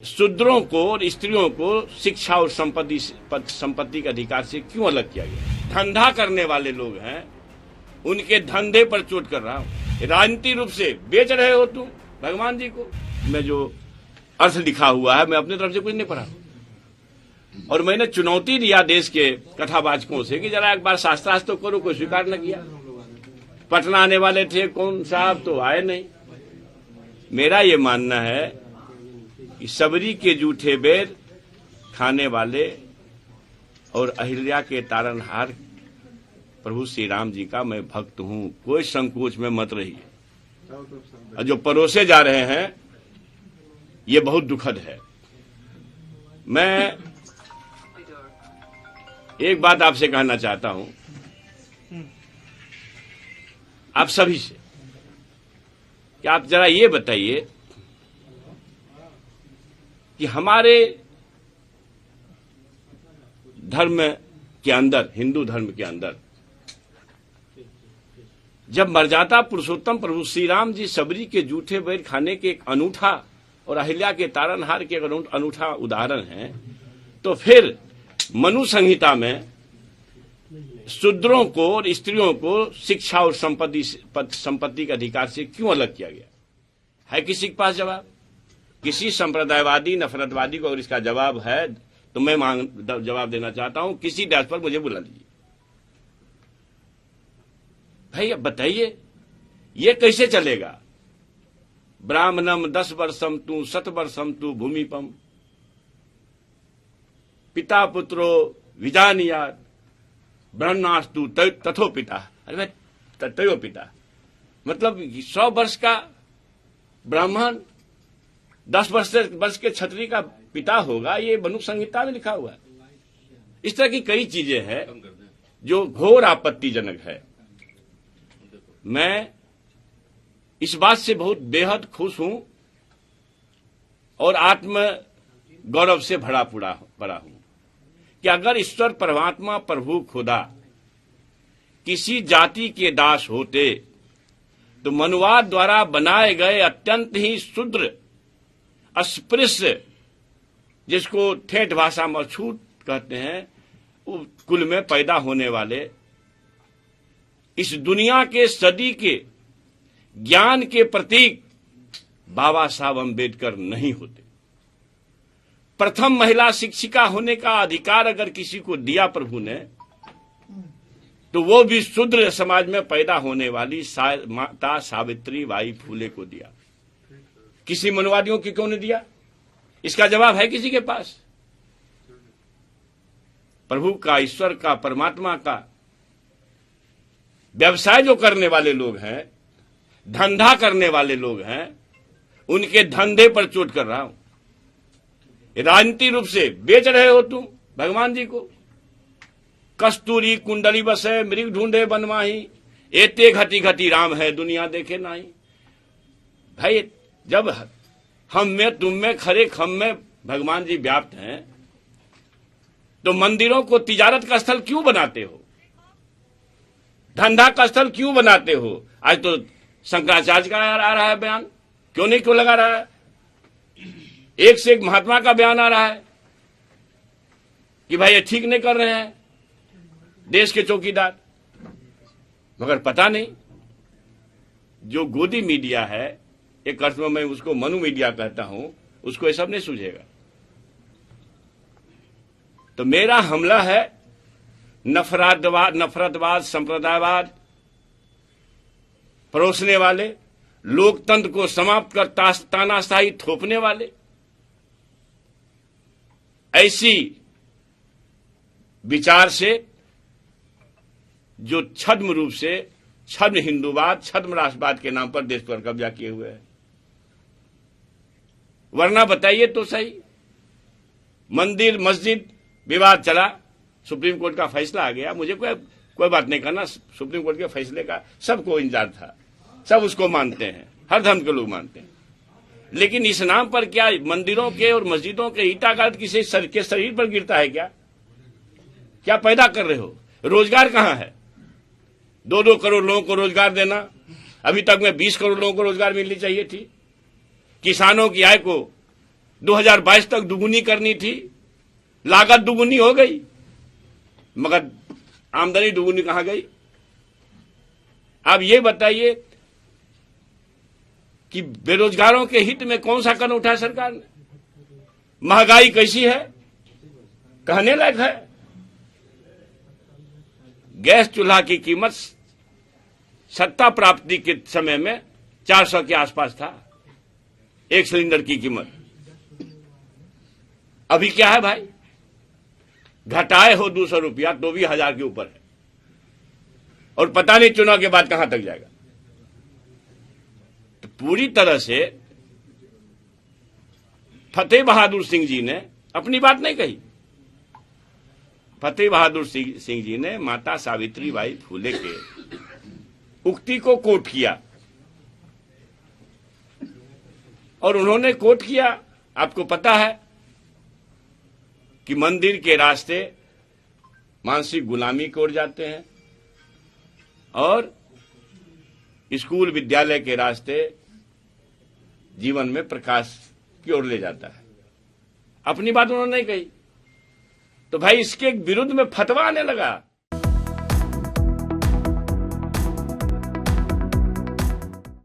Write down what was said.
शूद्रों को और स्त्रियों को शिक्षा और संपत्ति के अधिकार से क्यों अलग किया गया? धंधा करने वाले लोग हैं, उनके धंधे पर चोट कर रहा हूं। राजनीतिक रूप से बेच रहे हो तुम भगवान जी को। मैं जो अर्थ लिखा हुआ है, मैं अपनी तरफ से कुछ नहीं पढ़ा, और मैंने चुनौती दिया देश के कथावाचकों से कि जरा एक बार शास्त्रार्थ तो करो। कोई स्वीकार न किया। पटना आने वाले थे कौन साहब, तो आए नहीं। मेरा ये मानना है कि सबरी के जूठे बेर खाने वाले और अहिल्या के तारनहार प्रभु श्री राम जी का मैं भक्त हूं। कोई संकोच में मत रहिए। और जो परोसे जा रहे हैं ये बहुत दुखद है। मैं एक बात आपसे कहना चाहता हूं, आप सभी से, कि आप जरा ये बताइए कि हमारे धर्म के अंदर, हिंदू धर्म के अंदर, जब मर्यादा पुरुषोत्तम प्रभु श्री राम जी सबरी के जूठे बैर खाने के एक अनूठा और अहिल्या के तारनहार के एक अनूठा उदाहरण है, तो फिर मनु संहिता में शूद्रों को और स्त्रियों को शिक्षा और संपत्ति के अधिकार से क्यों अलग किया गया? है किसी के पास जवाब? किसी संप्रदायवादी नफरतवादी को अगर इसका जवाब है तो मैं जवाब देना चाहता हूं। किसी डैश पर मुझे बुला लीजिए। भाई अब बताइए ये कैसे चलेगा? ब्राह्मणम 10 वर्षम तू 7 वर्षम तू भूमिपम पिता पुत्रो विजानियात ब्रह्मणास्तु तथो पिता। अरे भाई तयो पिता मतलब 100 वर्ष का ब्राह्मण 10 वर्ष के क्षत्रिय का पिता होगा। ये मनु संहिता में लिखा हुआ है। इस तरह की कई चीजें हैं जो घोर आपत्तिजनक है। मैं इस बात से बहुत बेहद खुश हूं और आत्म गौरव से भरा पड़ा हूं कि अगर ईश्वर परमात्मा प्रभु खुदा किसी जाति के दास होते तो मनुवाद द्वारा बनाए गए अत्यंत ही शूद्र अस्पृश्य, जिसको ठेठ भाषा में छूट कहते हैं, कुल में पैदा होने वाले इस दुनिया के सदी के ज्ञान के प्रतीक बाबा साहब अम्बेडकर नहीं होते। प्रथम महिला शिक्षिका होने का अधिकार अगर किसी को दिया प्रभु ने, तो वो भी शूद्र समाज में पैदा होने वाली माता सावित्री बाई फूले को दिया। किसी मनुवादियों की क्यों नहीं दिया? इसका जवाब है किसी के पास? प्रभु का, ईश्वर का, परमात्मा का व्यवसाय जो करने वाले लोग हैं, धंधा करने वाले लोग हैं, उनके धंधे पर चोट कर रहा हूं। राजनीतिक रूप से बेच रहे हो तुम भगवान जी को। कस्तूरी कुंडली बसे मृग ढूंढे बनवाही, एते घटी घटी राम है दुनिया देखे नाही। भाई जब हम में तुम में खरे खम में भगवान जी व्याप्त हैं, तो मंदिरों को तिजारत का स्थल क्यों बनाते हो? धंधा का स्थल क्यों बनाते हो? आज तो शंकराचार्य का आ रहा है बयान, क्यों लगा रहा है? एक से एक महात्मा का बयान आ रहा है कि भाई ये ठीक नहीं कर रहे हैं देश के चौकीदार। मगर पता नहीं, जो गोदी मीडिया है, एक अर्थ में मैं उसको मनु मीडिया कहता हूं, उसको ये सब नहीं सूझेगा। तो मेरा हमला है नफरतवाद, संप्रदायवाद परोसने वाले, लोकतंत्र को समाप्त कर तानाशाही थोपने वाले, ऐसी विचार से जो छद्म रूप से छद्म हिंदूवाद, छद्म राष्ट्रवाद के नाम पर देश पर कब्जा किए हुए हैं। वरना बताइए तो सही, मंदिर मस्जिद विवाद चला, सुप्रीम कोर्ट का फैसला आ गया। मुझे कोई बात नहीं करना, सुप्रीम कोर्ट के फैसले का सबको इंतजार था, सब उसको मानते हैं, हर धर्म के लोग मानते हैं। लेकिन इस नाम पर क्या मंदिरों के और मस्जिदों के ईंटा किसी के शरीर पर गिरता है? क्या पैदा कर रहे हो? रोजगार कहां है? 2-2 करोड़ लोगों को रोजगार देना, अभी तक में 20 करोड़ लोगों को रोजगार मिलनी चाहिए थी। किसानों की आय को 2022 तक दुगुनी करनी थी, लागत दुगुनी हो गई, मगर आमदनी दुगुनी कहां गई? अब ये बताइए कि बेरोजगारों के हित में कौन सा कदम उठाया सरकार ने? महंगाई कैसी है, कहने लायक है। गैस चूल्हा की कीमत सत्ता प्राप्ति के समय में 400 के आसपास था, एक सिलेंडर की कीमत। अभी क्या है भाई? घटाए हो 200 रुपया तो भी 1000 के ऊपर है, और पता नहीं चुनाव के बाद कहां तक जाएगा। तो पूरी तरह से फतेह बहादुर सिंह जी ने अपनी बात नहीं कही। फतेह बहादुर सिंह जी ने माता सावित्रीबाई फुले के उक्ति को कोट किया, और उन्होंने कोट किया, आपको पता है कि मंदिर के रास्ते मानसिक गुलामी की ओर जाते हैं और स्कूल विद्यालय के रास्ते जीवन में प्रकाश की ओर ले जाता है। अपनी बात उन्होंने नहीं कही, तो भाई इसके विरुद्ध में फतवा आने लगा।